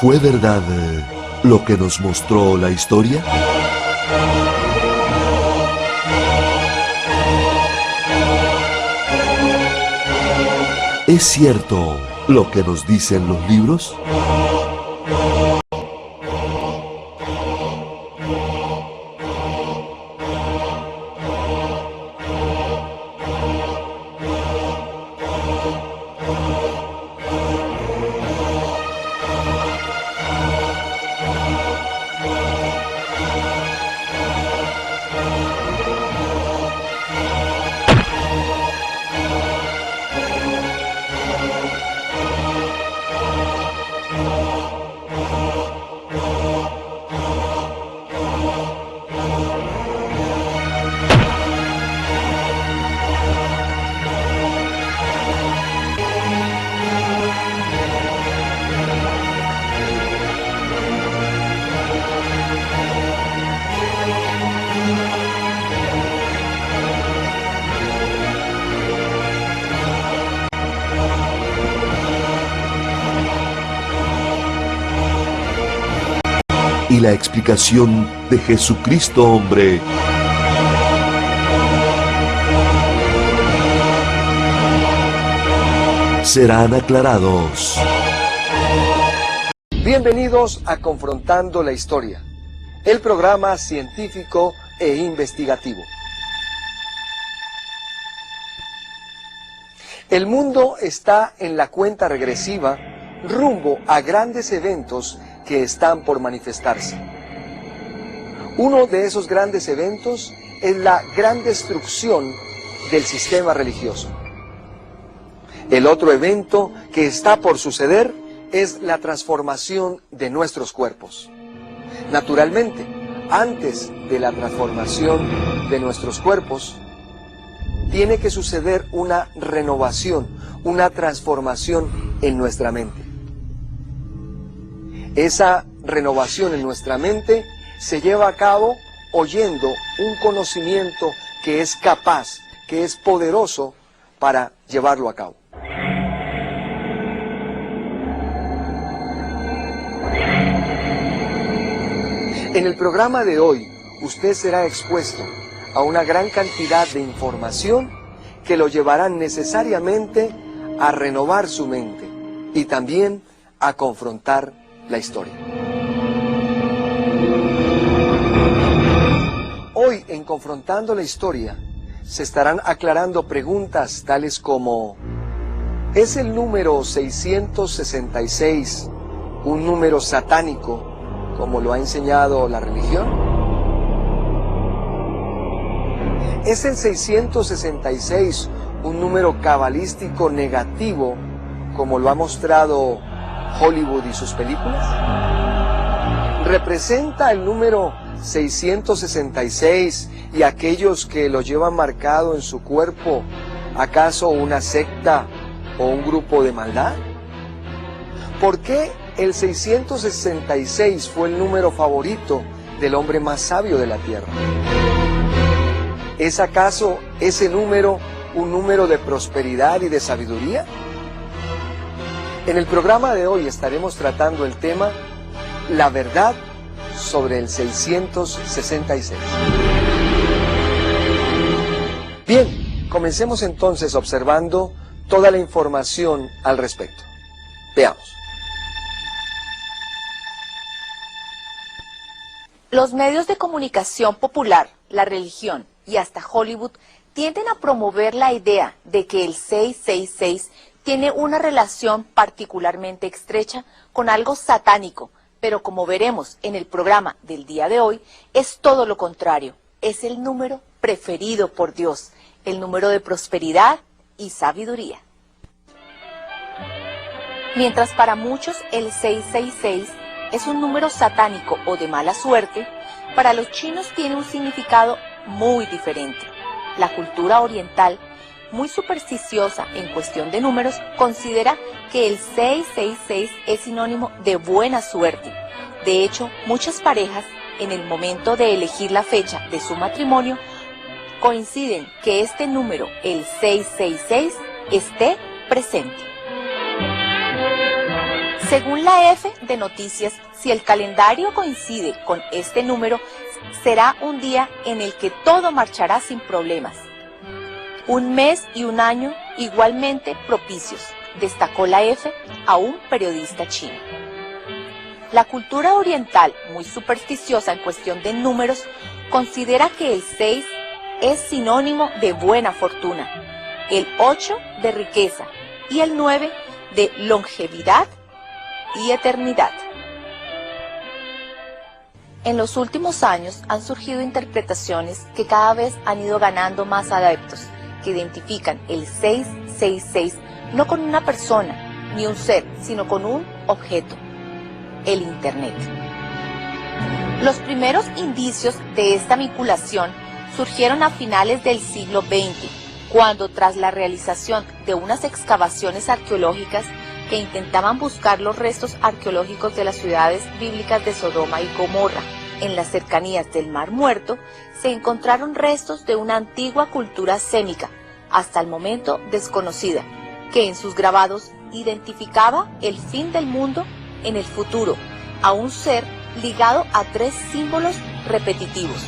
¿Fue verdad lo que nos mostró la historia? ¿Es cierto lo que nos dicen los libros? Y la explicación de Jesucristo hombre serán aclarados. Bienvenidos a Confrontando la Historia, el programa científico e investigativo. El mundo está en la cuenta regresiva rumbo a grandes eventos que están por manifestarse. Uno de esos grandes eventos es la gran destrucción del sistema religioso. El otro evento que está por suceder es la transformación de nuestros cuerpos. Naturalmente, antes de la transformación de nuestros cuerpos, tiene que suceder una renovación, una transformación en nuestra mente. Esa renovación en nuestra mente se lleva a cabo oyendo un conocimiento que es capaz, que es poderoso para llevarlo a cabo. En el programa de hoy, usted será expuesto a una gran cantidad de información que lo llevarán necesariamente a renovar su mente y también a confrontar la historia. Hoy, en Confrontando la Historia, se estarán aclarando preguntas tales como: ¿es el número 666 un número satánico, como lo ha enseñado la religión? ¿Es el 666 un número cabalístico negativo, como lo ha mostrado Hollywood y sus películas? ¿Representa el número 666 y aquellos que lo llevan marcado en su cuerpo, acaso una secta o un grupo de maldad? ¿Por qué el 666 fue el número favorito del hombre más sabio de la tierra? ¿Es acaso ese número un número de prosperidad y de sabiduría? En el programa de hoy estaremos tratando el tema la verdad sobre el 666. Bien, comencemos entonces observando toda la información al respecto. Veamos. Los medios de comunicación popular, la religión y hasta Hollywood tienden a promover la idea de que el 666 tiene una relación particularmente estrecha con algo satánico, pero como veremos en el programa del día de hoy, es todo lo contrario. Es el número preferido por Dios, el número de prosperidad y sabiduría. Mientras para muchos el 666 es un número satánico o de mala suerte, para los chinos tiene un significado muy diferente. La cultura oriental, muy supersticiosa en cuestión de números, considera que el 666 es sinónimo de buena suerte. De hecho, muchas parejas, en el momento de elegir la fecha de su matrimonio, coinciden que este número, el 666, esté presente. Según la F de Noticias, si el calendario coincide con este número, será un día en el que todo marchará sin problemas. Un mes y un año igualmente propicios, destacó la F a un periodista chino. La cultura oriental, muy supersticiosa en cuestión de números, considera que el 6 es sinónimo de buena fortuna, el 8 de riqueza y el 9 de longevidad y eternidad. En los últimos años han surgido interpretaciones que cada vez han ido ganando más adeptos, que identifican el 666 no con una persona ni un ser, sino con un objeto, el Internet. Los primeros indicios de esta vinculación surgieron a finales del siglo XX, cuando tras la realización de unas excavaciones arqueológicas que intentaban buscar los restos arqueológicos de las ciudades bíblicas de Sodoma y Gomorra, en las cercanías del Mar Muerto, se encontraron restos de una antigua cultura sémica, hasta el momento desconocida, que en sus grabados identificaba el fin del mundo en el futuro, a un ser ligado a 3 símbolos repetitivos,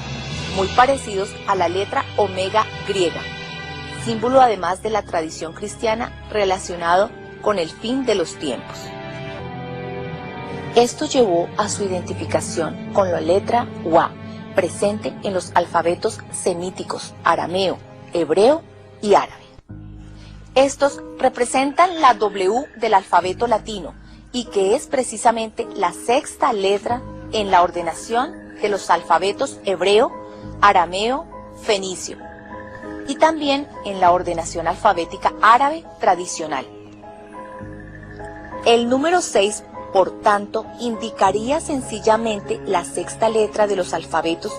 muy parecidos a la letra omega griega, símbolo además de la tradición cristiana relacionado con el fin de los tiempos. Esto llevó a su identificación con la letra Wa, presente en los alfabetos semíticos, arameo, hebreo y árabe. Estos representan la W del alfabeto latino y que es precisamente la 6ª letra en la ordenación de los alfabetos hebreo, arameo, fenicio y también en la ordenación alfabética árabe tradicional. El número 6, por tanto, indicaría sencillamente la 6ª letra de los alfabetos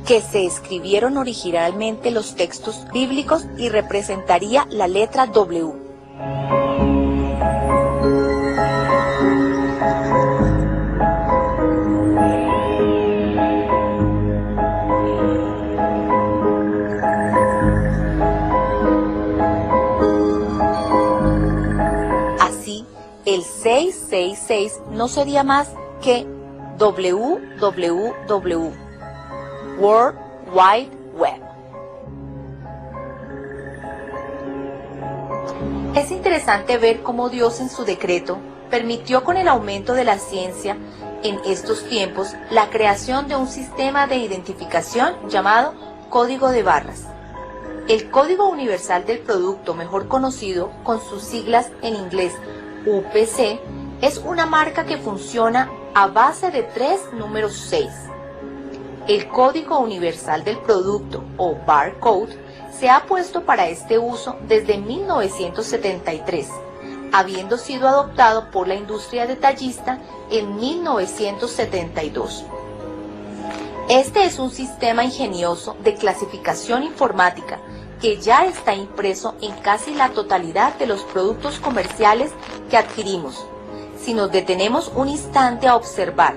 que se escribieron originalmente los textos bíblicos y representaría la letra W. Así, el 666 no sería más que WWW, World Wide Web. Es interesante ver cómo Dios en su decreto permitió con el aumento de la ciencia en estos tiempos la creación de un sistema de identificación llamado código de barras. El Código Universal del Producto, mejor conocido con sus siglas en inglés UPC, es una marca que funciona a base de 3 números 6. El Código Universal del Producto, o Barcode, se ha puesto para este uso desde 1973, habiendo sido adoptado por la industria detallista en 1972. Este es un sistema ingenioso de clasificación informática que ya está impreso en casi la totalidad de los productos comerciales que adquirimos. Si nos detenemos un instante a observar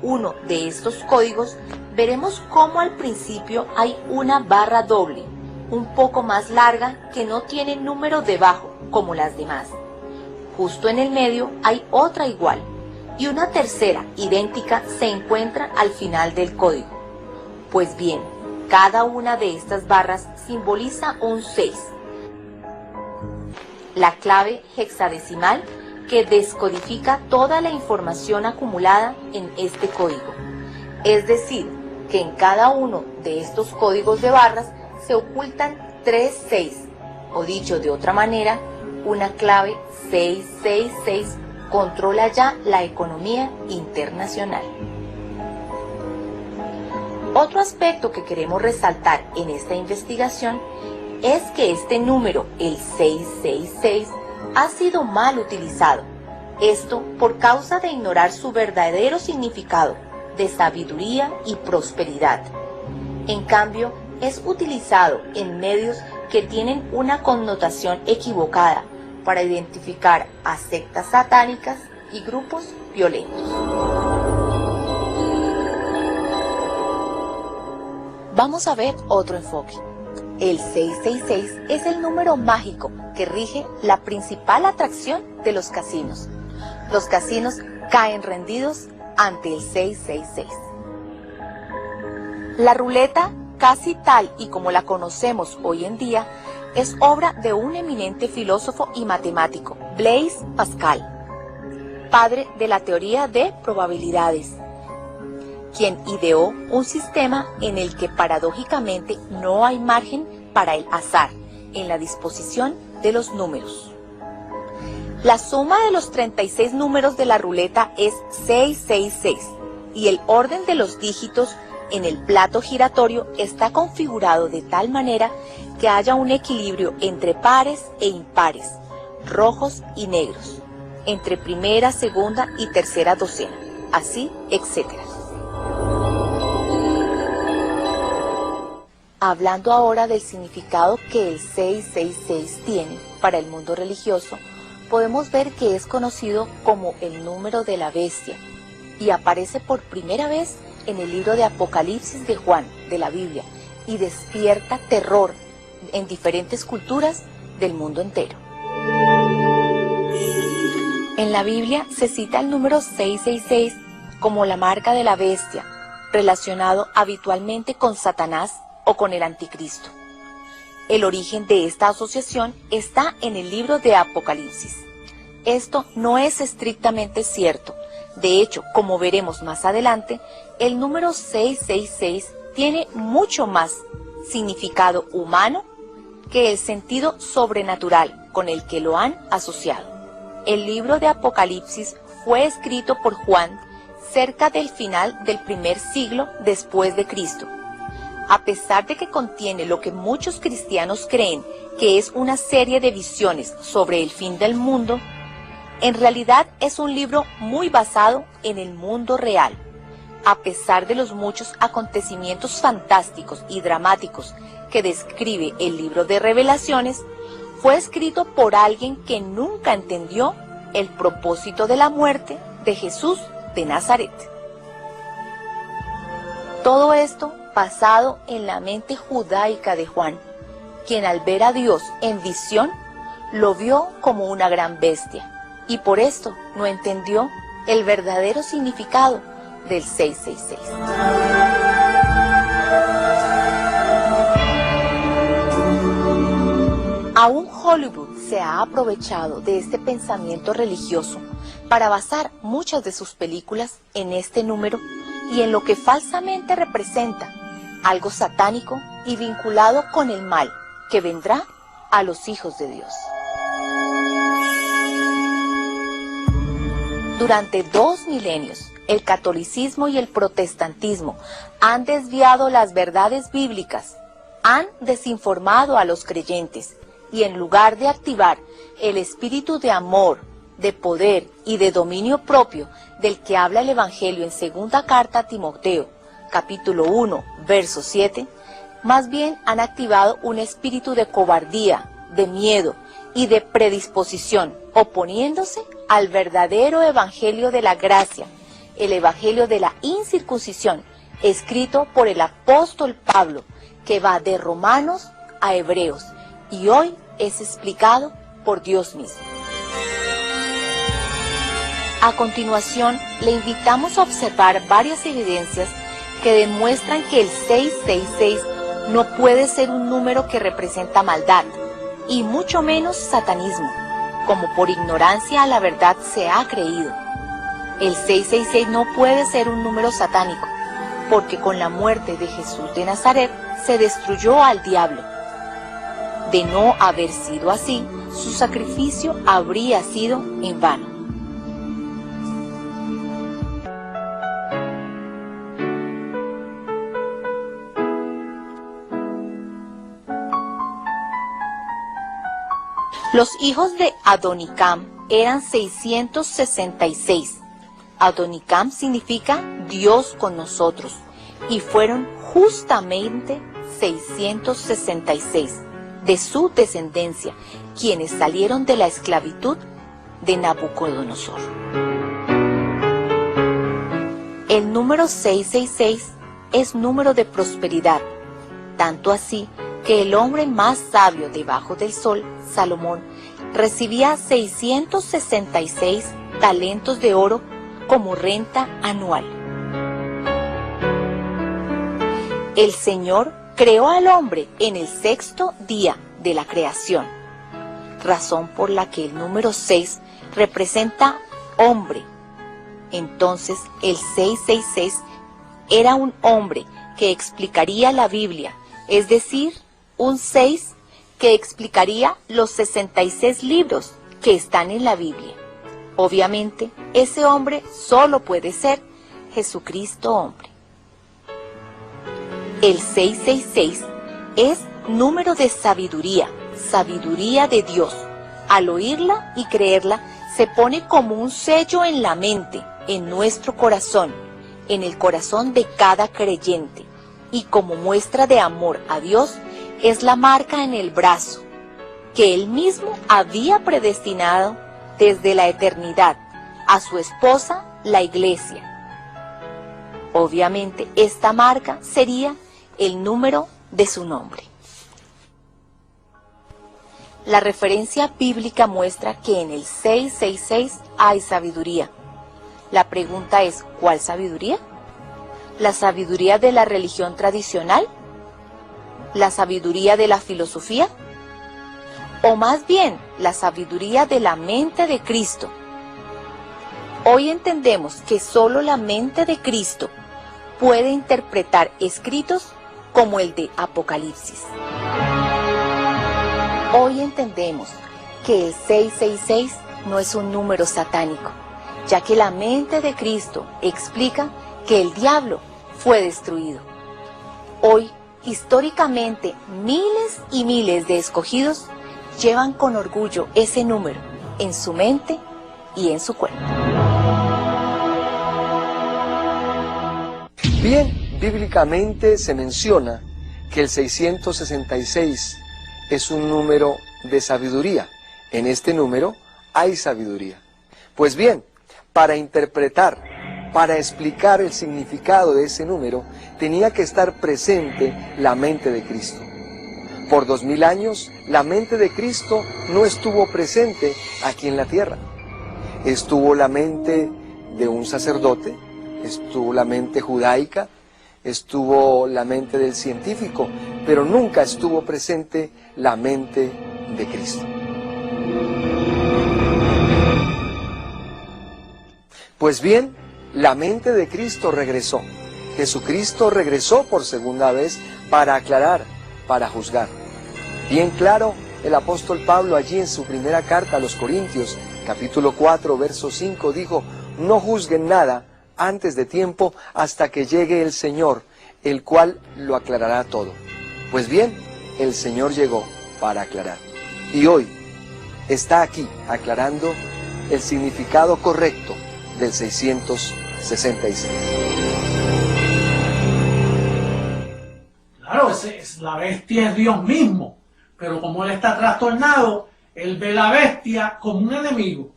uno de estos códigos, veremos cómo al principio hay una barra doble, un poco más larga, que no tiene número debajo, como las demás. Justo en el medio hay otra igual, y una tercera, idéntica, se encuentra al final del código. Pues bien, cada una de estas barras simboliza un 6. La clave hexadecimal que descodifica toda la información acumulada en este código. Es decir, que en cada uno de estos códigos de barras se ocultan 3 6, o dicho de otra manera, una clave 666 controla ya la economía internacional. Otro aspecto que queremos resaltar en esta investigación es que este número, el 666, ha sido mal utilizado. Esto por causa de ignorar su verdadero significado de sabiduría y prosperidad. En cambio, es utilizado en medios que tienen una connotación equivocada para identificar a sectas satánicas y grupos violentos. Vamos a ver otro enfoque. El 666 es el número mágico que rige la principal atracción de los casinos. Los casinos caen rendidos ante el 666. La ruleta, casi tal y como la conocemos hoy en día, es obra de un eminente filósofo y matemático, Blaise Pascal, padre de la teoría de probabilidades, quien ideó un sistema en el que paradójicamente no hay margen para el azar en la disposición de los números. La suma de los 36 números de la ruleta es 666 y el orden de los dígitos en el plato giratorio está configurado de tal manera que haya un equilibrio entre pares e impares, rojos y negros, entre primera, segunda y tercera docena, así, etc. Hablando ahora del significado que el 666 tiene para el mundo religioso, podemos ver que es conocido como el número de la bestia y aparece por primera vez en el libro de Apocalipsis de Juan, de la Biblia, y despierta terror en diferentes culturas del mundo entero. En la Biblia se cita el número 666 como la marca de la bestia, relacionado habitualmente con Satanás o con el anticristo. El origen de esta asociación está en el libro de Apocalipsis. Esto no es estrictamente cierto. De hecho, como veremos más adelante, el número 666 tiene mucho más significado humano que el sentido sobrenatural con el que lo han asociado. El libro de Apocalipsis fue escrito por Juan cerca del final del primer siglo después de Cristo. A pesar de que contiene lo que muchos cristianos creen que es una serie de visiones sobre el fin del mundo, en realidad es un libro muy basado en el mundo real. A pesar de los muchos acontecimientos fantásticos y dramáticos que describe el libro de Revelaciones, fue escrito por alguien que nunca entendió el propósito de la muerte de Jesús de Nazaret. Todo esto basado en la mente judaica de Juan, quien al ver a Dios en visión, lo vio como una gran bestia, y por esto no entendió el verdadero significado del 666. Aún Hollywood se ha aprovechado de este pensamiento religioso para basar muchas de sus películas en este número y en lo que falsamente representa algo satánico y vinculado con el mal que vendrá a los hijos de Dios. Durante 2 milenios, el catolicismo y el protestantismo han desviado las verdades bíblicas, han desinformado a los creyentes y en lugar de activar el espíritu de amor, de poder y de dominio propio del que habla el Evangelio en segunda carta a Timoteo, capítulo 1, verso 7, más bien han activado un espíritu de cobardía, de miedo y de predisposición, oponiéndose al verdadero Evangelio de la gracia, el Evangelio de la incircuncisión, escrito por el apóstol Pablo, que va de Romanos a Hebreos, y hoy es explicado por Dios mismo. A continuación, le invitamos a observar varias evidencias que demuestran que el 666 no puede ser un número que representa maldad, y mucho menos satanismo, como por ignorancia a la verdad se ha creído. El 666 no puede ser un número satánico, porque con la muerte de Jesús de Nazaret se destruyó al diablo. De no haber sido así, su sacrificio habría sido en vano. Los hijos de Adonicam eran 666. Adonicam significa Dios con nosotros, y fueron justamente 666 de su descendencia, quienes salieron de la esclavitud de Nabucodonosor. El número 666 es número de prosperidad, tanto así que el hombre más sabio debajo del sol, Salomón, recibía 666 talentos de oro como renta anual. El Señor creó al hombre en el 6º día de la creación, razón por la que el número 6 representa hombre. Entonces el 666 era un hombre que explicaría la Biblia, es decir, un 6 que explicaría los 66 libros que están en la Biblia. Obviamente, ese hombre solo puede ser Jesucristo hombre. El 666 es número de sabiduría, sabiduría de Dios. Al oírla y creerla, se pone como un sello en la mente, en nuestro corazón, en el corazón de cada creyente. Y como muestra de amor a Dios, es la marca en el brazo, que Él mismo había predestinado desde la eternidad a su esposa, la Iglesia. Obviamente, esta marca sería el número de su nombre. La referencia bíblica muestra que en el 666 hay sabiduría. La pregunta es, ¿cuál sabiduría? ¿La sabiduría de la religión tradicional? ¿La sabiduría de la filosofía? O más bien, la sabiduría de la mente de Cristo. Hoy entendemos que solo la mente de Cristo puede interpretar escritos como el de Apocalipsis. Hoy entendemos que el 666 no es un número satánico, ya que la mente de Cristo explica que el diablo fue destruido. Hoy, históricamente, miles y miles de escogidos llevan con orgullo ese número en su mente y en su cuerpo. Bien, bíblicamente se menciona que el 666 es un número de sabiduría. En este número hay sabiduría. Pues bien, para interpretar, para explicar el significado de ese número, tenía que estar presente la mente de Cristo. Por 2000 años, la mente de Cristo no estuvo presente aquí en la tierra. Estuvo la mente de un sacerdote, estuvo la mente judaica, estuvo la mente del científico, pero nunca estuvo presente la mente de Cristo. Pues bien, la mente de Cristo regresó. Jesucristo regresó por segunda vez para aclarar, para juzgar. Bien claro, el apóstol Pablo allí en su primera carta a los Corintios, capítulo 4, verso 5, dijo: no juzguen nada antes de tiempo hasta que llegue el Señor, el cual lo aclarará todo. Pues bien, el Señor llegó para aclarar. Y hoy está aquí aclarando el significado correcto del 666. Claro, la bestia es Dios mismo, pero como él está trastornado, él ve la bestia como un enemigo.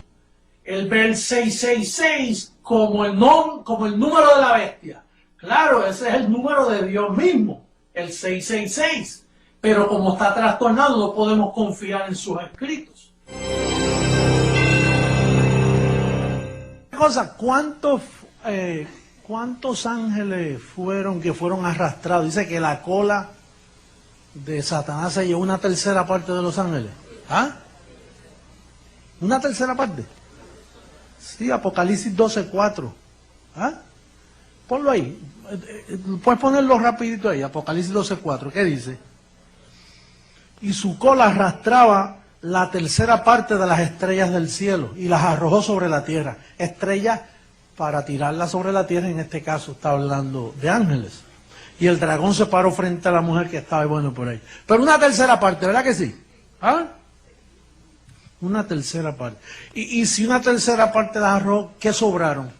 Él ve el 666 como el número de la bestia. Claro, ese es el número de Dios mismo, el 666. Pero como está trastornado, no podemos confiar en sus escritos. ¿Cuántos ángeles fueron arrastrados? Dice que la cola de Satanás se llevó una tercera parte de los ángeles. ¿Ah? ¿Una tercera parte? Sí, Apocalipsis 12:4. ¿Ah? Ponlo ahí. Puedes ponerlo rapidito ahí, Apocalipsis 12:4. ¿Qué dice? Y su cola arrastraba la tercera parte de las estrellas del cielo y las arrojó sobre la tierra. Estrellas para tirarlas sobre la tierra, en este caso está hablando de ángeles. Y el dragón se paró frente a la mujer que estaba bueno por ahí. Pero una tercera parte, ¿verdad que sí? ¿Ah? Una tercera parte. Y si una tercera parte las arrojó, ¿qué sobraron?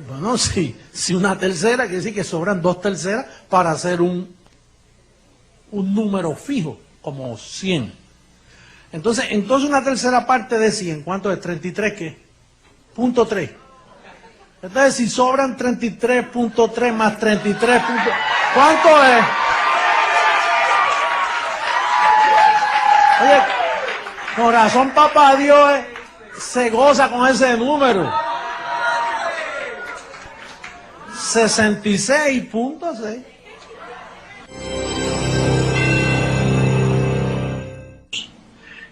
Bueno, si una tercera, quiere decir que sobran 2/3 para hacer un número fijo, como 100. Entonces una tercera parte de 100, ¿cuánto es? 33, ¿qué? .3. Entonces, si sobran 33.3 más 33. ¿Cuánto es? Oye, corazón papá Dios, se goza con ese número. 66.6.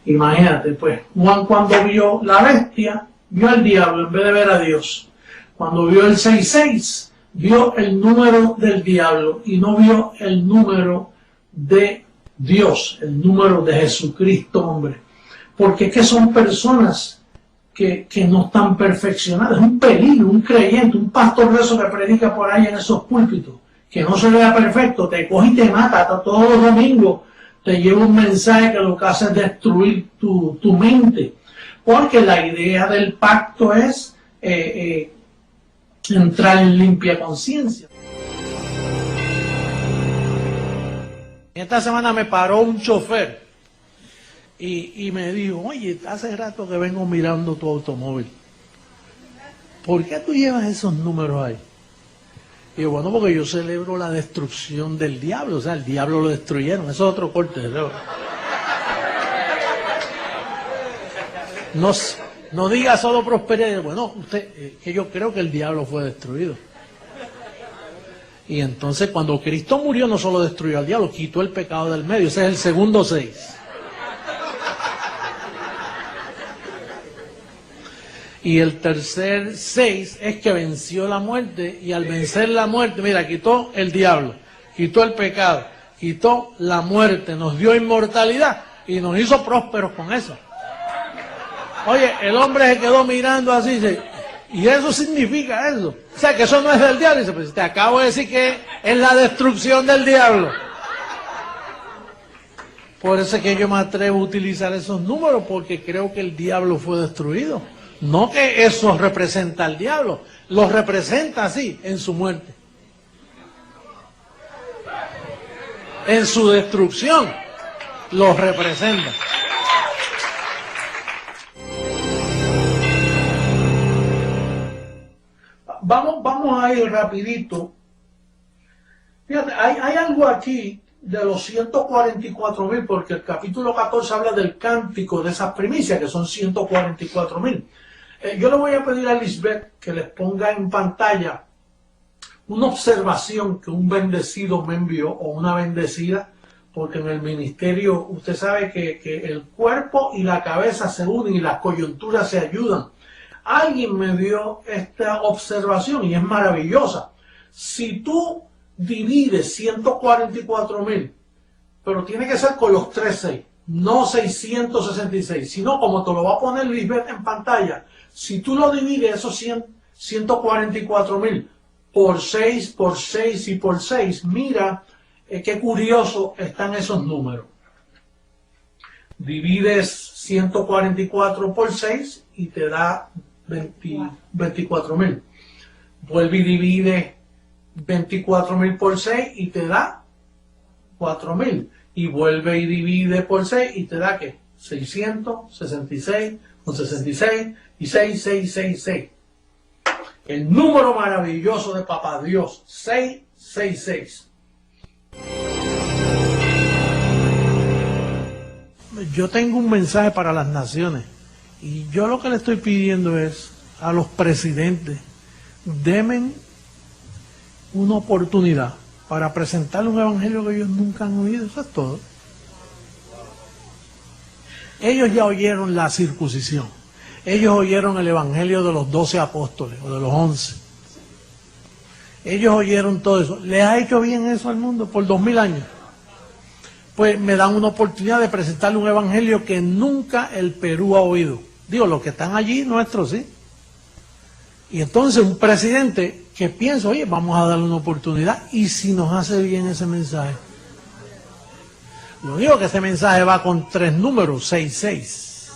Imagínate, pues, Juan cuando vio la bestia, vio al diablo en vez de ver a Dios. Cuando vio el 66, vio el número del diablo y no vio el número de Dios, el número de Jesucristo, hombre. Porque es que son personas que no están perfeccionadas. Es un peligro, un creyente, un pastor de eso que predica por ahí en esos púlpitos, que no se vea perfecto, te coge y te mata hasta todos los domingos. Te lleva un mensaje que lo que hace es destruir tu mente. Porque la idea del pacto es entrar en limpia conciencia. Esta semana me paró un chofer y me dijo, oye, hace rato que vengo mirando tu automóvil. ¿Por qué tú llevas esos números ahí? Y yo, bueno, porque yo celebro la destrucción del diablo. O sea, el diablo lo destruyeron. Eso es otro corte. No diga solo prosperidad. Bueno, usted, que yo creo que el diablo fue destruido. Y entonces cuando Cristo murió no solo destruyó al diablo, quitó el pecado del medio. Ese es el segundo 6. Y el tercer 6 es que venció la muerte, y al vencer la muerte, mira, quitó el diablo, quitó el pecado, quitó la muerte, nos dio inmortalidad y nos hizo prósperos con eso. Oye, el hombre se quedó mirando así, dice, y eso significa eso. O sea, que eso no es del diablo. Dice, pues te acabo de decir que es la destrucción del diablo. Por eso es que yo me atrevo a utilizar esos números, porque creo que el diablo fue destruido. No que eso representa al diablo, lo representa así, en su muerte. En su destrucción, lo representa. Vamos a ir rapidito. Fíjate, hay algo aquí de los 144.000, porque el capítulo 14 habla del cántico de esas primicias, que son 144.000. Yo le voy a pedir a Lisbeth que les ponga en pantalla una observación que un bendecido me envió, o una bendecida, porque en el ministerio usted sabe que el cuerpo y la cabeza se unen y las coyunturas se ayudan. Alguien me dio esta observación y es maravillosa. Si tú divides 144.000, pero tiene que ser con los 3 6, no 666, sino como te lo va a poner Lisbeth en pantalla. Si tú lo divides esos 144.000 por 6, por 6 y por 6, mira qué curioso están esos números. Divides 144 por 6 y te da 24.000. Vuelve y divide 24.000 por 6 y te da 4.000. Y vuelve y divide por 6 y te da ¿qué? 666 con 66 y 6666. El número maravilloso de Papá Dios, 666. Yo tengo un mensaje para las naciones y yo lo que le estoy pidiendo es a los presidentes, denme una oportunidad para presentarle un evangelio que ellos nunca han oído. Eso es todo. Ellos ya oyeron la circuncisión. Ellos oyeron el evangelio de los 12 apóstoles o de los 11. Ellos oyeron todo eso. ¿Les ha hecho bien eso al mundo por 2000 años? Pues me dan una oportunidad de presentarle un evangelio que nunca el Perú ha oído. Digo, los que están allí, nuestros, sí. Y entonces un presidente que piensa, oye, vamos a darle una oportunidad, y si nos hace bien ese mensaje. Lo único que ese mensaje va con 3 números, 66.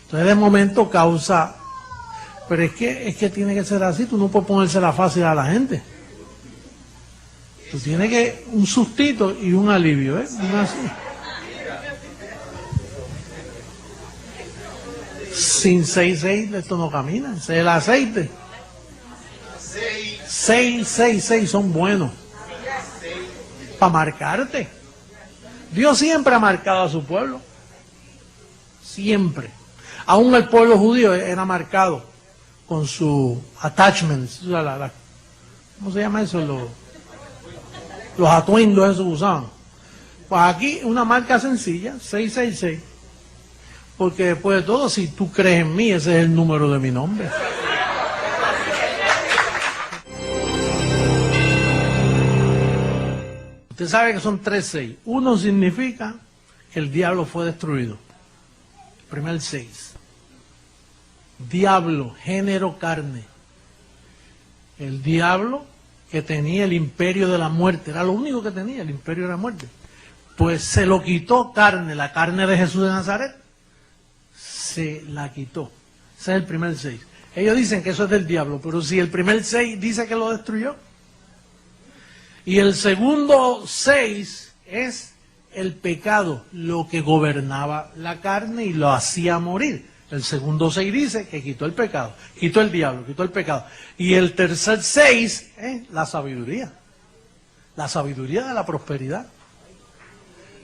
Entonces de momento causa, pero es que tiene que ser así, tú no puedes ponérsela fácil a la gente. Tú tienes que, un sustito y un alivio, ¿eh? Así. Sin 666 esto no camina, ese es el aceite. 666 son buenos para marcarte. Dios siempre ha marcado a su pueblo, siempre. Aún el pueblo judío era marcado con su attachments, ¿cómo se llama eso? Los atuendos esos que usaban. Pues aquí una marca sencilla, 666, porque después de todo, si tú crees en mí, ese es el número de mi nombre. Usted sabe que son 3-6. Uno significa que el diablo fue destruido. El primer 6. Diablo, género, carne. El diablo que tenía el imperio de la muerte, era lo único que tenía, el imperio de la muerte. Pues se lo quitó carne, la carne de Jesús de Nazaret, se la quitó. Ese es el primer 6. Ellos dicen que eso es del diablo, pero si el primer 6 dice que lo destruyó. Y el segundo 6 es el pecado, lo que gobernaba la carne y lo hacía morir. El segundo 6 dice que quitó el pecado, quitó el diablo, quitó el pecado. Y el tercer 6 es la sabiduría de la prosperidad.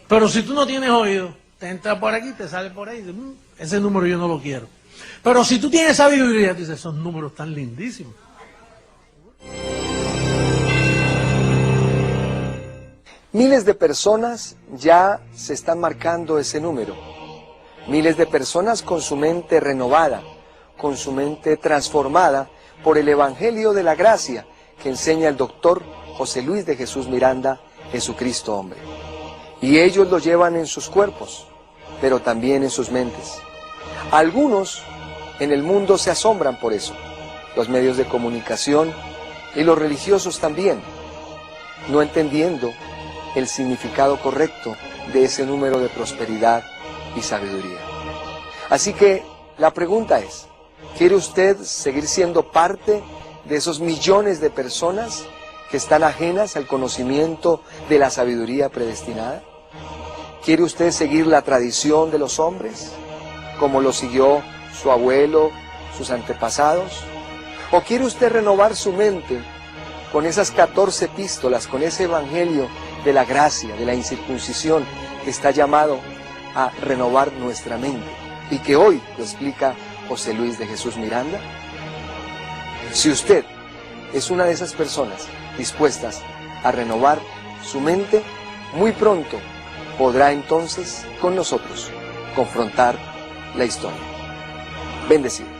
Pero si tú no tienes oído, te entra por aquí, te sale por ahí, y dices, ese número yo no lo quiero. Pero si tú tienes sabiduría, dices, esos números están lindísimos. Miles de personas ya se están marcando ese número. Miles de personas con su mente renovada, con su mente transformada por el Evangelio de la Gracia que enseña el doctor José Luis de Jesús Miranda, Jesucristo hombre. Y ellos lo llevan en sus cuerpos, pero también en sus mentes. Algunos en el mundo se asombran por eso, los medios de comunicación y los religiosos también, no entendiendo el significado correcto de ese número de prosperidad y sabiduría. Así que la pregunta es, ¿quiere usted seguir siendo parte de esos millones de personas que están ajenas al conocimiento de la sabiduría predestinada? ¿Quiere usted seguir la tradición de los hombres, como lo siguió su abuelo, sus antepasados? ¿O quiere usted renovar su mente con esas 14 epístolas, con ese evangelio de la gracia, de la incircuncisión, que está llamado a renovar nuestra mente y que hoy lo explica José Luis de Jesús Miranda? Si usted es una de esas personas dispuestas a renovar su mente, muy pronto podrá entonces con nosotros confrontar la historia. Bendecido.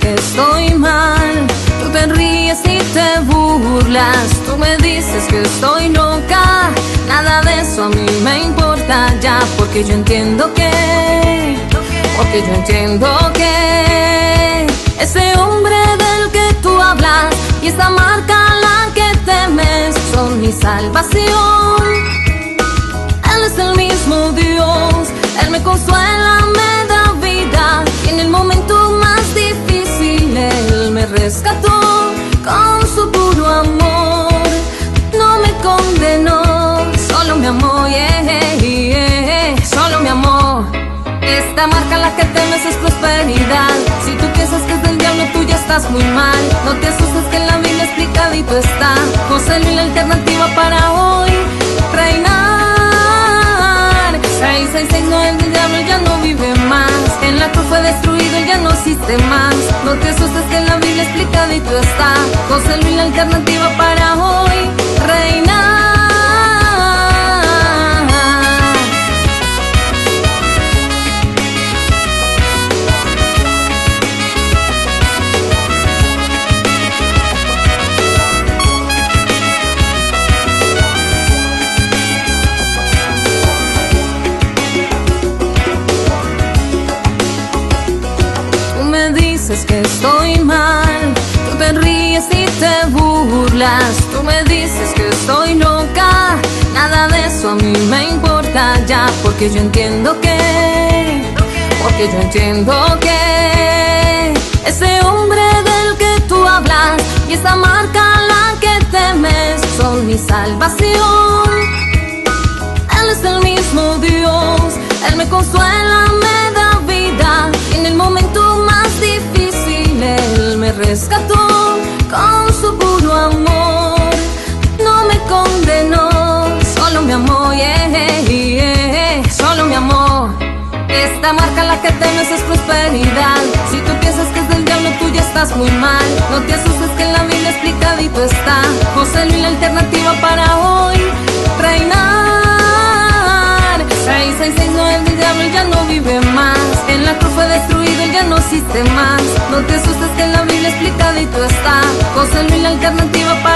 Que estoy mal, tú te ríes y te burlas, tú me dices que estoy loca, nada de eso a mí me importa ya, porque yo entiendo que ese hombre del que tú hablas y esa marca a la que temes son mi salvación. Él es el mismo Dios, Él me consuela, me da vida y en el momento más difícil Él me rescató con su puro amor. No me condenó, solo me amó, solo me amó. Esta marca a la que temes es prosperidad. Si tú piensas que es del diablo, tú ya estás muy mal. No te asustes que en la Biblia explicadito está. José Luis, la alternativa para hoy reinar. 666 no es del diablo, ya no vive más. En la cruz fue destruido y ya no existe más. No te asustes que en la Biblia explicadito está. José Luis, la alternativa para hoy reinar. Dices que estoy mal, tú te ríes y te burlas, tú me dices que estoy loca, nada de eso a mí me importa ya, porque yo entiendo que ese hombre del que tú hablas y esa marca a la que temes son mi mi salvación. Él es el mismo Dios, Él me consuela, me da vida, y en el momento más difícil Él me rescató con su puro amor. No me condenó, solo me amó, solo me amó. Esta marca la que temes es prosperidad. Si tú piensas que es del diablo, tú ya estás muy mal. No te asustes que en la Biblia explicadito está. José Luis, la alternativa para hoy reinar. 666 no es del diablo, él ya no vive más. En la cruz fue destruido, él ya no existe más. No te asustes que en la Biblia explicadito está. José Luis, la alternativa para